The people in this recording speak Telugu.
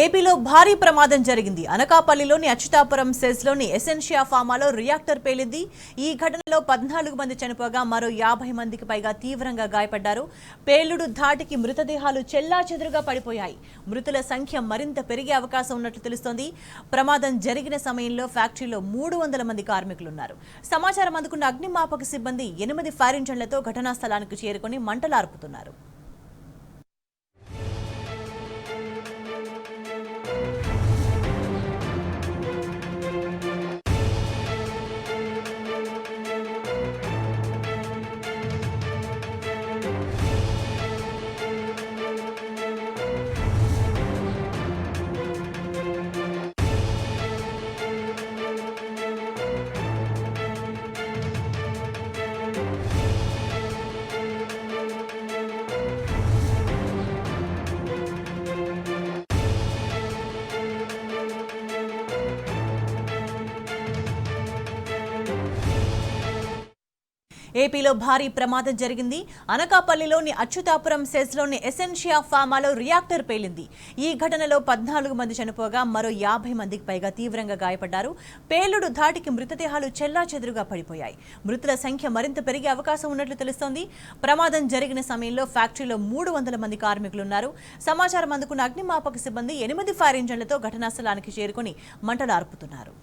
ఏపీలో భారీ ప్రమాదం జరిగింది. అనకాపల్లిలోని అచ్యుతాపురం సెజ్లోని ఎసెన్షియా ఫార్మాలో రియాక్టర్ పేలింది. ఈ ఘటనలో 14 మంది చనిపోగా మరో 50 మందికి పైగా తీవ్రంగా గాయపడ్డారు. పేలుడు ధాటికి మృతదేహాలు చెల్లాచెదురుగా పడిపోయాయి. మృతుల సంఖ్య మరింత పెరిగే అవకాశం ఉన్నట్లు తెలుస్తోంది. ప్రమాదం జరిగిన సమయంలో ఫ్యాక్టరీలో 300 మంది కార్మికులున్నారు. సమాచారం అందుకున్న అగ్నిమాపక సిబ్బంది 8 ఫైర్ ఇంజన్లతో ఘటనా స్థలానికి చేరుకుని మంటలార్పుతున్నారు. ఏపీలో భారీ ప్రమాదం జరిగింది. అనకాపల్లిలోని అచ్యుతాపురం సెజ్లోని ఎసెన్షియా ఫార్మాలో రియాక్టర్ పేలింది. ఈ ఘటనలో 14 మంది చనిపోగా మరో 50 మందికి పైగా తీవ్రంగా గాయపడ్డారు. పేలుడు ధాటికి మృతదేహాలు చెల్లాచెదురుగా పడిపోయాయి. మృతుల సంఖ్య మరింత పెరిగే అవకాశం ఉన్నట్లు తెలుస్తోంది. ప్రమాదం జరిగిన సమయంలో ఫ్యాక్టరీలో 300 మంది కార్మికులున్నారు. సమాచారం అందుకున్న అగ్నిమాపక సిబ్బంది 8 ఫైర్ ఇంజన్లతో ఘటనా స్థలానికి చేరుకుని మంటలార్పుతున్నారు.